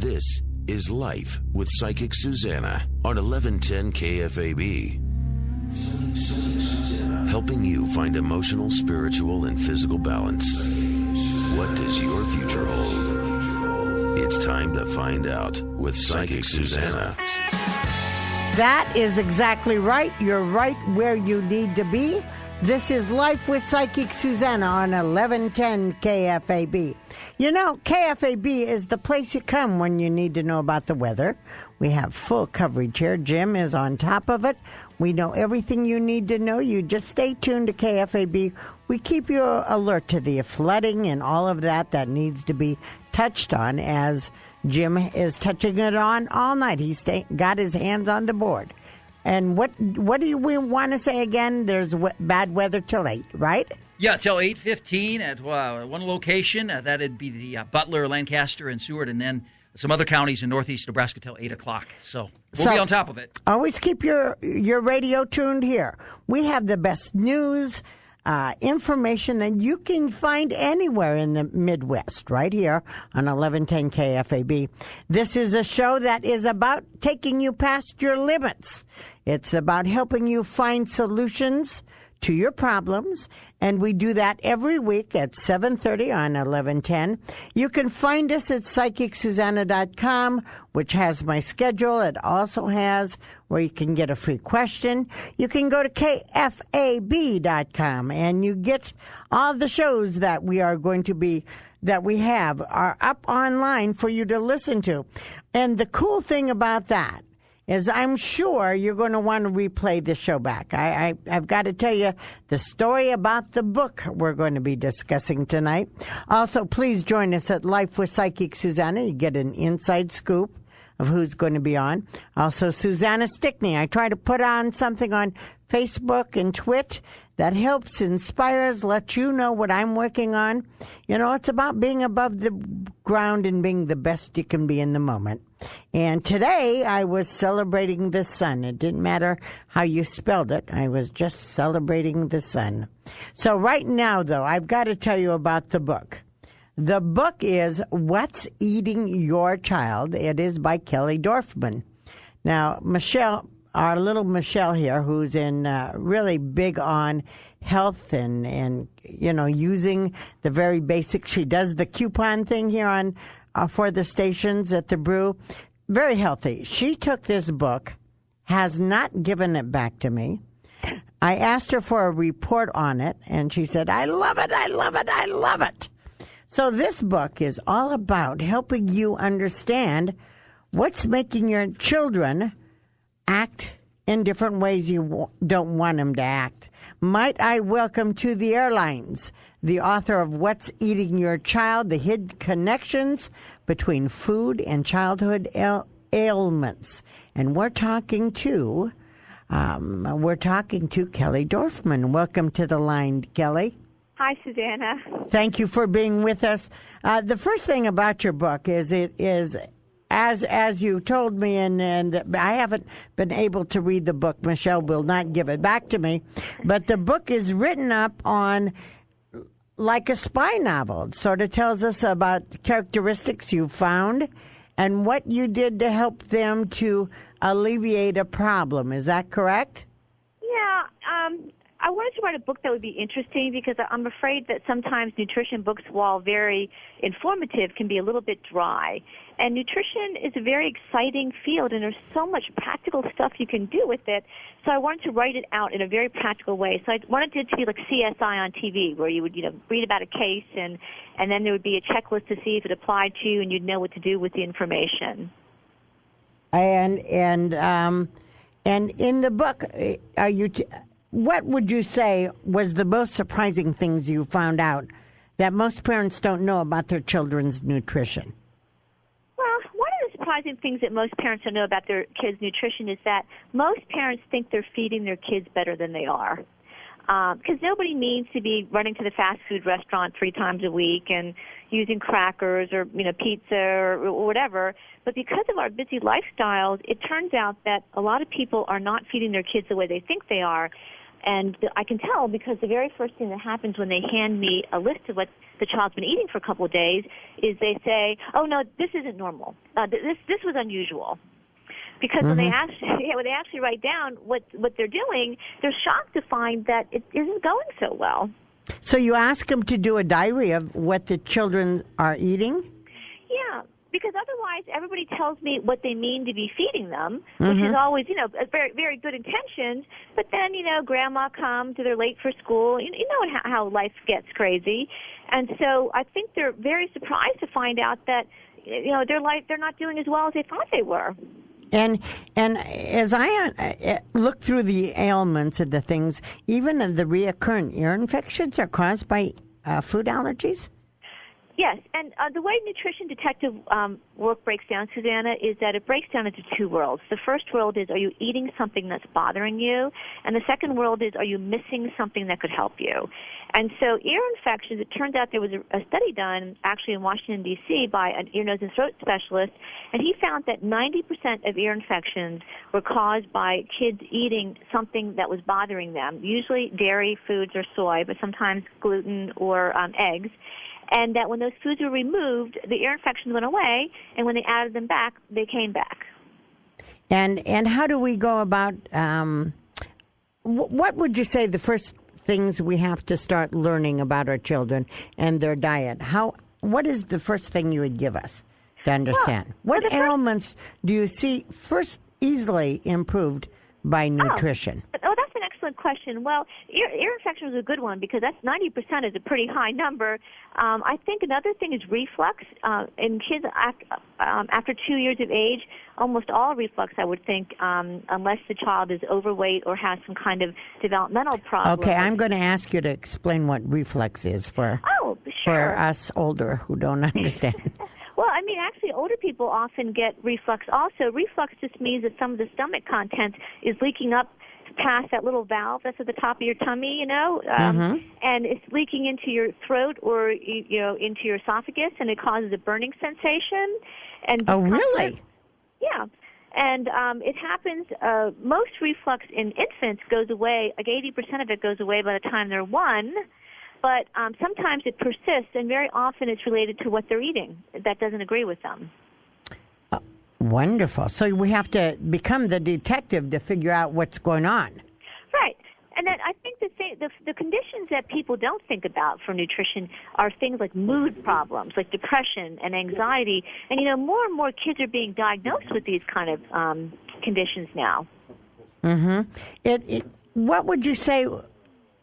This is Life with Psychic Suzanna on 1110 KFAB. Helping you find emotional, spiritual, and physical balance. What does your future hold? It's time to find out with Psychic Suzanna. That is exactly right. You're right where you need to be. This is Life with Psychic Suzanna on 1110 KFAB. You know, KFAB is the place you come when you need to know about the weather. We have full coverage here. Jim is on top of it. We know everything you need to know. You just stay tuned to KFAB. We keep you alert to the flooding and all of that needs to be touched on, as Jim is touching it on all night. He's got his hands on the board. And what do we want to say again? There's bad weather till 8, right? Yeah, till 8:15 at one location. That'd be the Butler, Lancaster, and Seward, and then some other counties in northeast Nebraska till 8 o'clock. So we'll be on top of it. Always keep your radio tuned here. We have the best news, information that you can find anywhere in the Midwest, right here on 1110 KFAB. This is a show that is about taking you past your limits. It's about helping you find solutions to your problems, and we do that every week at 7:30 on 1110. You can find us at PsychicSuzanna.com, which has my schedule. It also has where you can get a free question. You can go to KFAB.com, and you get all the shows that we have are up online for you to listen to. And the cool thing about that is I'm sure you're going to want to replay the show back. I've got to tell you the story about the book we're going to be discussing tonight. Also, please join us at Life with Psychic Suzanna. You get an inside scoop of who's going to be on. Also, Susanna Stickney. I try to put on something on Facebook and Twit that helps, inspires, lets you know what I'm working on. You know, it's about being above the ground and being the best you can be in the moment. And today I was celebrating the sun. It didn't matter how you spelled it. I was just celebrating the sun. So right now, though, I've got to tell you about the book. The book is What's Eating Your Child. It is by Kelly Dorfman. Now, Michelle, our little Michelle here, who's really big on health and you know, using the very basic. She does the coupon thing here on for the stations at the Brew. Very healthy. She took this book, has not given it back to me. I asked her for a report on it, and she said, I love it, I love it, I love it. So this book is all about helping you understand what's making your children act in different ways you don't want them to act. Might I welcome to the airlines the author of What's Eating Your Child, The Hidden Connections Between Food and Childhood Ailments. And we're talking to Kelly Dorfman. Welcome to the line, Kelly. Hi, Susanna. Thank you for being with us. The first thing about your book is it is, as you told me, and I haven't been able to read the book. Michelle will not give it back to me. But the book is written up on like a spy novel. It sort of tells us about characteristics you found and what you did to help them to alleviate a problem. Is that correct? Yeah. I wanted to write a book that would be interesting because I'm afraid that sometimes nutrition books, while very informative, can be a little bit dry. And nutrition is a very exciting field, and there's so much practical stuff you can do with it. So I wanted to write it out in a very practical way. So I wanted it to be like CSI on TV, where you would, read about a case, and then there would be a checklist to see if it applied to you, and you'd know what to do with the information. And in the book, what would you say was the most surprising things you found out that most parents don't know about their children's nutrition? Well, one of the surprising things that most parents don't know about their kids' nutrition is that most parents think they're feeding their kids better than they are. Because nobody needs to be running to the fast food restaurant 3 times a week and using crackers or pizza or whatever. But because of our busy lifestyles, it turns out that a lot of people are not feeding their kids the way they think they are. And I can tell because the very first thing that happens when they hand me a list of what the child's been eating for a couple of days is they say, "Oh no, this isn't normal. This was unusual." Because when they actually write down what they're doing, they're shocked to find that it isn't going so well. So you ask them to do a diary of what the children are eating? Yeah, because otherwise everybody tells me what they mean to be feeding them, which is always, very, very good intentions. But then, grandma comes or they're late for school. You know how life gets crazy. And so I think they're very surprised to find out that, they're not doing as well as they thought they were. And as I look through the ailments and the things, even the recurrent ear infections are caused by food allergies? Yes, and the way nutrition detective work breaks down, Susanna, is that it breaks down into two worlds. The first world is, are you eating something that's bothering you? And the second world is, are you missing something that could help you? And so ear infections, it turns out there was a study done actually in Washington, D.C. by an ear, nose, and throat specialist, and he found that 90% of ear infections were caused by kids eating something that was bothering them, usually dairy foods or soy, but sometimes gluten or eggs. And that when those foods were removed, the ear infections went away, and when they added them back, they came back. And how do we go about, what would you say the first things we have to start learning about our children and their diet? What is the first thing you would give us to understand? What ailments do you see first easily improved by nutrition? Oh, that's an excellent question. Well, ear infection is a good one because that's 90% is a pretty high number. I think another thing is reflux. In kids after 2 years of age, almost all reflux, I would think, unless the child is overweight or has some kind of developmental problem. Okay, I'm going to ask you to explain what reflux is for us older who don't understand. Well, I mean, actually, older people often get reflux also. Reflux just means that some of the stomach content is leaking up past that little valve that's at the top of your tummy, and it's leaking into your throat or, into your esophagus, and it causes a burning sensation. And oh, really? Yeah. And it happens, most reflux in infants goes away, like 80% of it goes away by the time they're 1. But sometimes it persists, and very often it's related to what they're eating that doesn't agree with them. Wonderful. So we have to become the detective to figure out what's going on. Right. And then I think the conditions that people don't think about for nutrition are things like mood problems, like depression and anxiety. And, more and more kids are being diagnosed with these kind of conditions now. What would you say...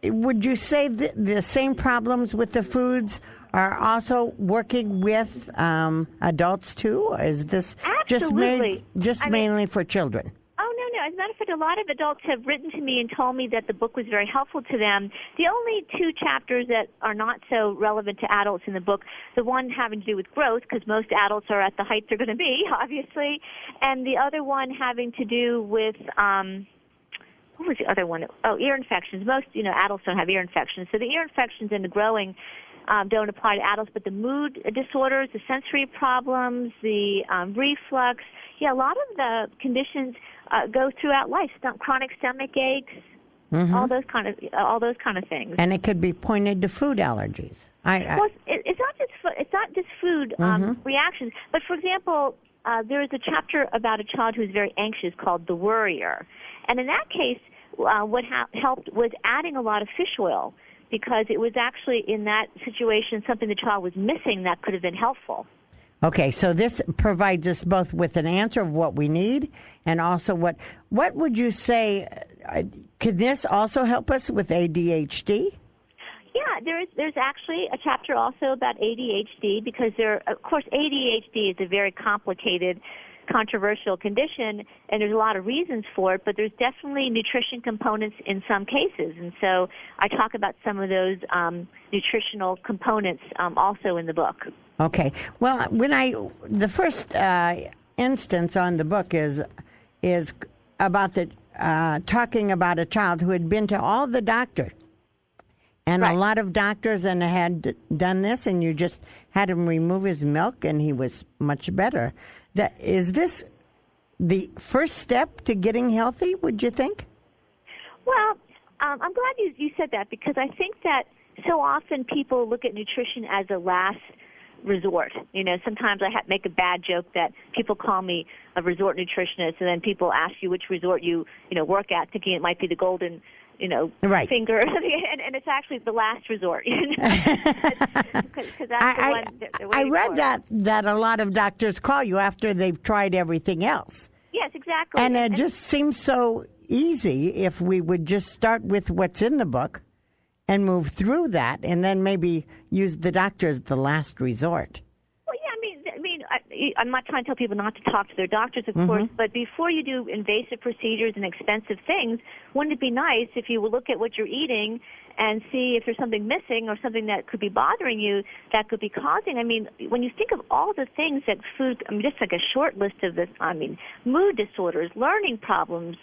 Would you say the same problems with the foods are also working with adults too? Or is this Absolutely. mainly for children? Oh, no. As a matter of fact, a lot of adults have written to me and told me that the book was very helpful to them. The only 2 chapters that are not so relevant to adults in the book, the one having to do with growth, because most adults are at the height they're going to be, obviously, and the other one having to do with... what was the other one? Oh, ear infections. Most, adults don't have ear infections. So the ear infections and the growing don't apply to adults, but the mood disorders, the sensory problems, the reflux, a lot of the conditions go throughout life. Chronic stomach aches, all those kind of things. And it could be pointed to food allergies. It's not just food reactions. But for example, there is a chapter about a child who's very anxious called The Worrier. And in that case, what helped was adding a lot of fish oil because it was actually in that situation something the child was missing that could have been helpful. Okay, so this provides us both with an answer of what we need and also what would you say, could this also help us with ADHD? Yeah, there's actually a chapter also about ADHD because of course, ADHD is a very complicated, controversial condition, and there's a lot of reasons for it, but there's definitely nutrition components in some cases. And so I talk about some of those nutritional components also in the book. Okay. Well, the first instance on the book is about talking about a child who had been to all the doctors. And a lot of doctors had done this, and you just had him remove his milk, and he was much better. Is this the first step to getting healthy, would you think? Well, I'm glad you said that, because I think that so often people look at nutrition as a last resort. Sometimes I make a bad joke that people call me a resort nutritionist, and then people ask you which resort you work at, thinking it might be the golden right. finger, and it's actually the last resort. Because that's the one they're I read for. that a lot of doctors call you after they've tried everything else. Yes, exactly. And it just seems so easy if we would just start with what's in the book and move through that, and then maybe use the doctor as the last resort. Well, yeah, I'm not trying to tell people not to talk to their doctors, of course, but before you do invasive procedures and expensive things, wouldn't it be nice if you would look at what you're eating and see if there's something missing or something that could be bothering you that could be causing? When you think of all the things that food, just like a short list of this, mood disorders, learning problems,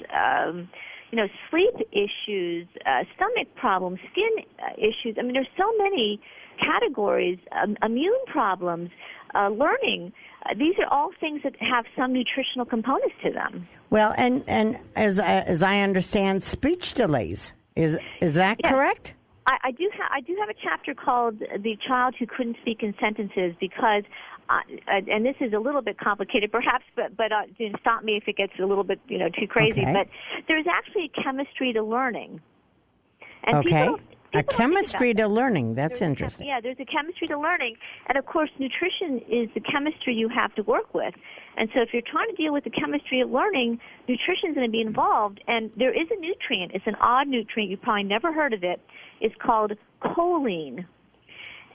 sleep issues, stomach problems, skin issues. There's so many categories, immune problems, learning. These are all things that have some nutritional components to them. Well, and as I understand, speech delays. Is that correct? I do have a chapter called "The Child Who Couldn't Speak in Sentences," because, and this is a little bit complicated, perhaps, but stop me if it gets a little bit too crazy. Okay. But there's actually a chemistry to learning, and okay. people A chemistry to learning. That's interesting. Yeah, there's a chemistry to learning. And, of course, nutrition is the chemistry you have to work with. And so if you're trying to deal with the chemistry of learning, nutrition is going to be involved. And there is a nutrient. It's an odd nutrient. You've probably never heard of it. It's called choline.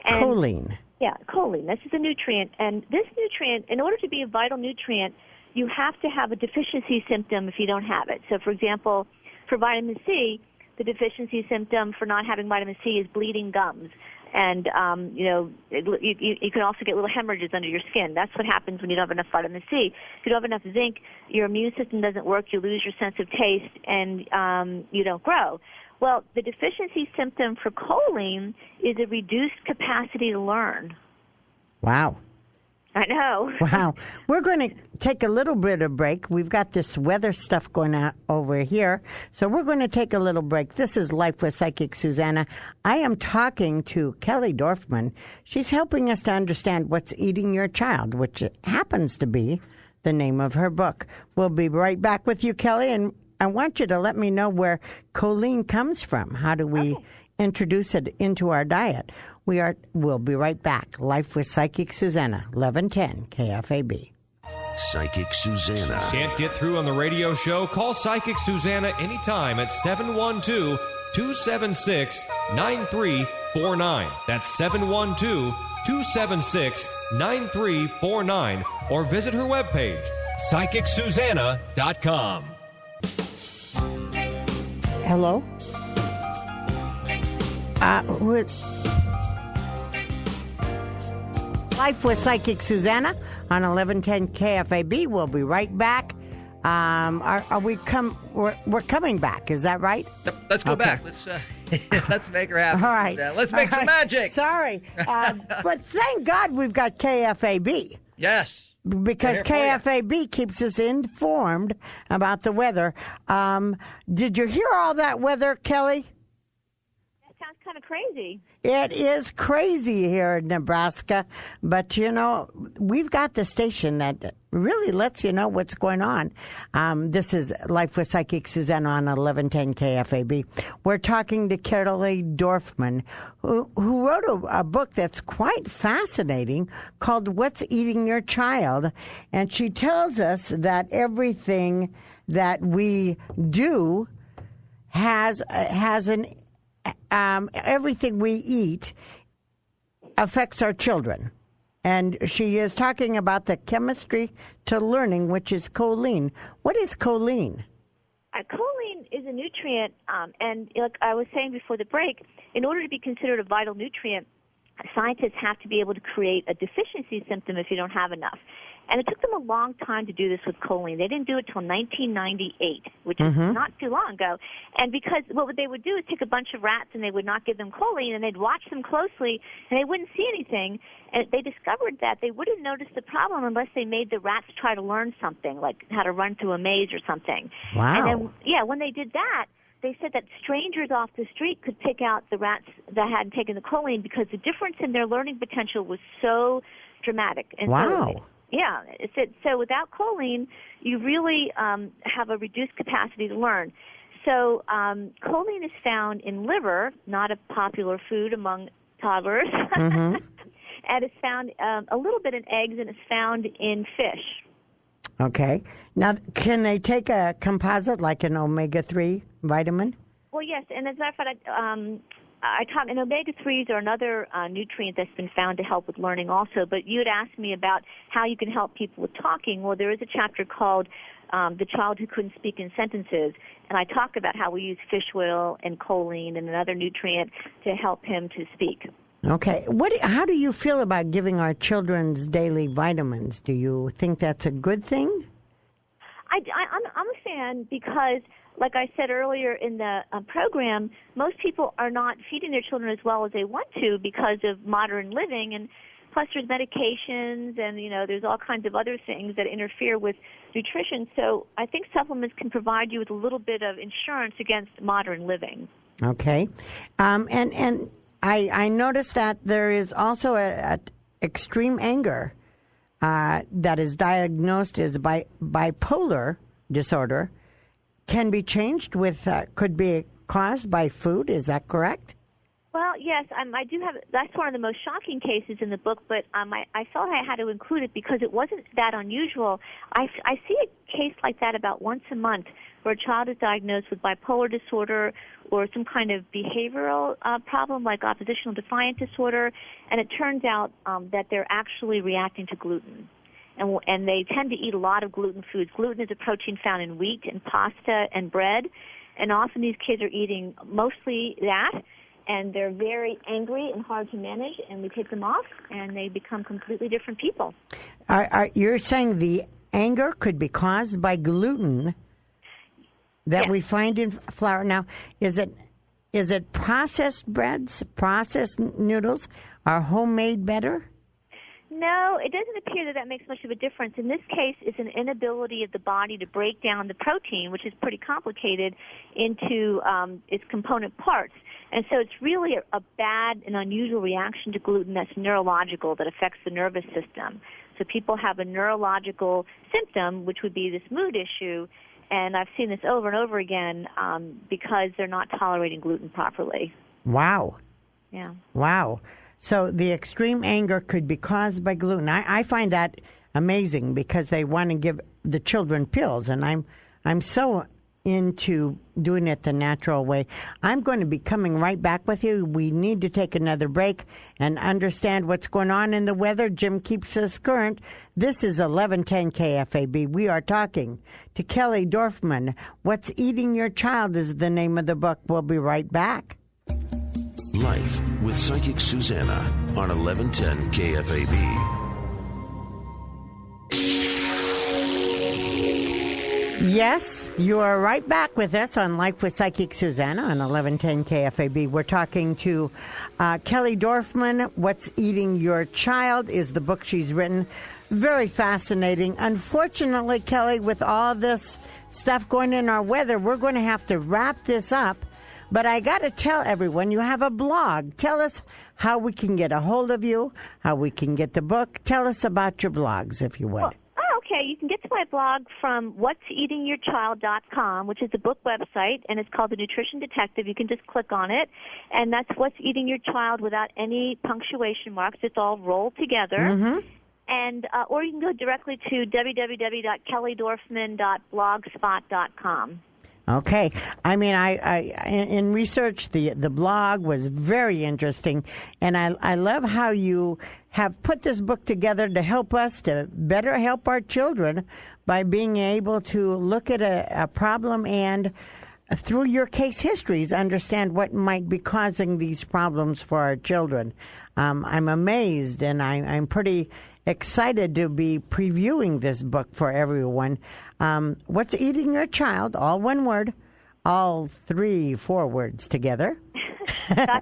And, choline. Yeah, choline. This is a nutrient. And this nutrient, in order to be a vital nutrient, you have to have a deficiency symptom if you don't have it. So, for example, for vitamin C, the deficiency symptom for not having vitamin C is bleeding gums. And, you can also get little hemorrhages under your skin. That's what happens when you don't have enough vitamin C. If you don't have enough zinc, your immune system doesn't work, you lose your sense of taste, and you don't grow. Well, the deficiency symptom for choline is a reduced capacity to learn. Wow. I know. Wow. We're going to take a little bit of break. We've got this weather stuff going on over here. So we're going to take a little break. This is Life with Psychic Suzanna. I am talking to Kelly Dorfman. She's helping us to understand what's eating your child, which happens to be the name of her book. We'll be right back with you, Kelly, and I want you to let me know where choline comes from. How do we introduce it into our diet? We'll be right back. Life with Psychic Suzanna, 1110 KFAB. Psychic Suzanna. Can't get through on the radio show? Call Psychic Suzanna anytime at 712-276-9349. That's 712-276-9349. Or visit her webpage, PsychicSuzanna.com. Hello? Life with Psychic Suzanna on 1110 KFAB. We'll be right back. We're coming back. Is that right? Yep, let's go back. Let's make her happy. All right. Let's make some magic. Sorry. But thank God we've got KFAB. Yes. Because KFAB keeps us informed about the weather. Did you hear all that weather, Kelly? That sounds kind of crazy. It is crazy here in Nebraska, but, we've got the station that really lets you know what's going on. This is Life with Psychic Suzanna on 1110 KFAB. We're talking to Kelly Dorfman, who wrote a book that's quite fascinating called What's Eating Your Child, and she tells us that everything that we do has an everything we eat affects our children. And she is talking about the chemistry to learning, which is choline. What is choline? Choline is a nutrient, and like I was saying before the break, in order to be considered a vital nutrient, scientists have to be able to create a deficiency symptom if you don't have enough. And it took them a long time to do this with choline. They didn't do it until 1998, which is not too long ago. And because what they would do is take a bunch of rats and they would not give them choline, and they'd watch them closely, and they wouldn't see anything. And they discovered that they wouldn't notice the problem unless they made the rats try to learn something, like how to run through a maze or something. Wow. And then, when they did that, they said that strangers off the street could pick out the rats that hadn't taken the choline because the difference in their learning potential was so dramatic. And wow. So without choline, you really have a reduced capacity to learn. So choline is found in liver, not a popular food among toddlers. Mm-hmm. And it's found a little bit in eggs, and it's found in fish. Okay. Now, can they take a composite like an omega-3 vitamin? Well, yes. And as a matter of fact, I taught, and omega-3s are another nutrient that's been found to help with learning also. But you had asked me about how you can help people with talking. Well, there is a chapter called The Child Who Couldn't Speak in Sentences. And I talk about how we use fish oil and choline and another nutrient to help him to speak. Okay. How do you feel about giving our children's daily vitamins? Do you think that's a good thing? I'm a fan because, like I said earlier in the program, most people are not feeding their children as well as they want to because of modern living, and plus there's medications and, there's all kinds of other things that interfere with nutrition. So I think supplements can provide you with a little bit of insurance against modern living. Okay. And I noticed that there is also a extreme anger that is diagnosed as bipolar disorder, can be changed with, could be caused by food. Is that correct? Well, yes, I do have. That's one of the most shocking cases in the book, but I felt I had to include it because it wasn't that unusual. I see a case like that about once a month where a child is diagnosed with bipolar disorder or some kind of behavioral problem like oppositional defiant disorder, and it turns out that they're actually reacting to gluten. And they tend to eat a lot of gluten foods. Gluten is a protein found in wheat and pasta and bread, and often these kids are eating mostly that, and they're very angry and hard to manage, and we take them off, and they become completely different people. You're saying the anger could be caused by gluten that we find in flour. Now, is it processed breads, processed noodles? Are homemade better? No, it doesn't appear that makes much of a difference. In this case, it's an inability of the body to break down the protein, which is pretty complicated, into its component parts. And so it's really a bad and unusual reaction to gluten that's neurological, that affects the nervous system. So people have a neurological symptom, which would be this mood issue, and I've seen this over and over again because they're not tolerating gluten properly. Wow. Yeah. Wow. So the extreme anger could be caused by gluten. I find that amazing because they want to give the children pills, and I'm so into doing it the natural way. I'm going to be coming right back with you. We need to take another break and understand what's going on in the weather. Jim keeps us current. This is 1110 KFAB. We are talking to Kelly Dorfman. What's Eating Your Child is the name of the book. We'll be right back. Life with Psychic Suzanna on 1110 KFAB. Yes, you are right back with us on Life with Psychic Suzanna on 1110 KFAB. We're talking to Kelly Dorfman. What's Eating Your Child is the book she's written. Very fascinating. Unfortunately, Kelly, with all this stuff going in our weather, we're going to have to wrap this up. But I got to tell everyone, you have a blog. Tell us how we can get a hold of you, how we can get the book. Tell us about your blogs, if you would. Okay, you can get to my blog from what'seatingyourchild.com, which is the book website, and it's called The Nutrition Detective. You can just click on it, and that's What's Eating Your Child without any punctuation marks. It's all rolled together. Mm-hmm. And or you can go directly to www.kellydorfman.blogspot.com. Okay. I mean, I in research, the blog was very interesting, and I love how you have put this book together to help us to better help our children by being able to look at a problem and through your case histories understand what might be causing these problems for our children. I'm amazed, and I'm pretty excited to be previewing this book for everyone. What's Eating Your Child, all one word, all 4 words together.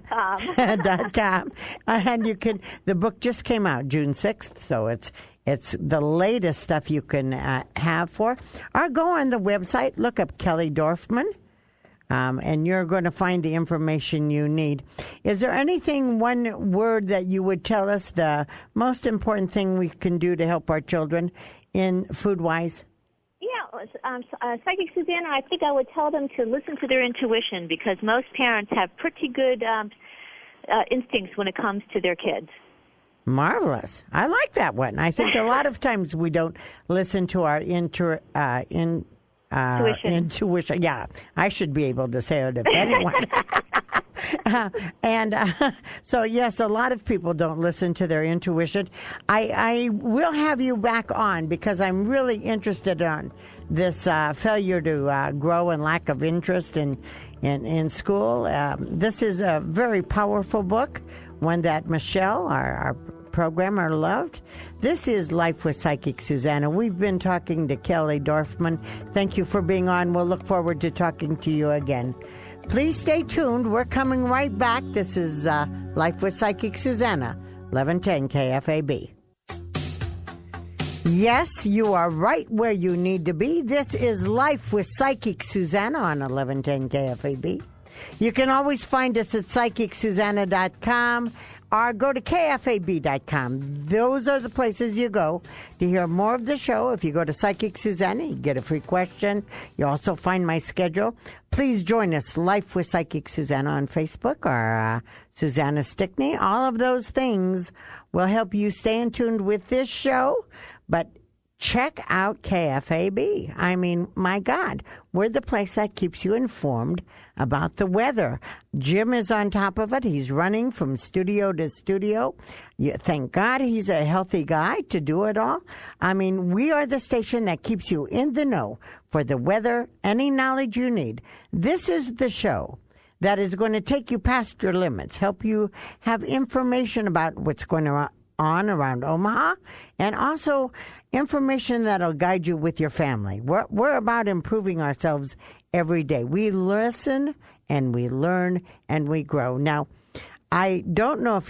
.com. And you can, the book just came out June 6th, so it's the latest stuff you can have for. Or go on the website, look up Kelly Dorfman. and you're going to find the information you need. Is there anything, one word that you would tell us the most important thing we can do to help our children in food-wise? Psychic Suzanna, I think I would tell them to listen to their intuition, because most parents have pretty good instincts when it comes to their kids. Marvelous. I like that one. I think a lot of times we don't listen to our intuition. Yeah, I should be able to say it if anyone. So, yes, a lot of people don't listen to their intuition. I will have you back on, because I'm really interested on this failure to grow and lack of interest in school. This is a very powerful book, one that Michelle, our programmer, loved. This is Life with Psychic Suzanna. We've been talking to Kelly Dorfman. Thank you for being on. We'll look forward to talking to you again. Please stay tuned. We're coming right back. This is Life with Psychic Suzanna, 1110 KFAB. Yes, you are right where you need to be. This is Life with Psychic Suzanna on 1110 KFAB. You can always find us at PsychicSuzanna.com or go to KFAB.com. Those are the places you go to hear more of the show. If you go to Psychic Suzanna, you get a free question. You also find my schedule. Please join us, Life with Psychic Suzanna on Facebook or Susanna Stickney. All of those things will help you stay in tune with this show. But check out KFAB. I mean, my God, we're the place that keeps you informed about the weather. Jim is on top of it. He's running from studio to studio. Thank God he's a healthy guy to do it all. I mean, we are the station that keeps you in the know for the weather, any knowledge you need. This is the show that is going to take you past your limits, help you have information about what's going on around Omaha, and also information that'll guide you with your family. We're about improving ourselves every day. We listen and we learn and we grow. Now, I don't know if you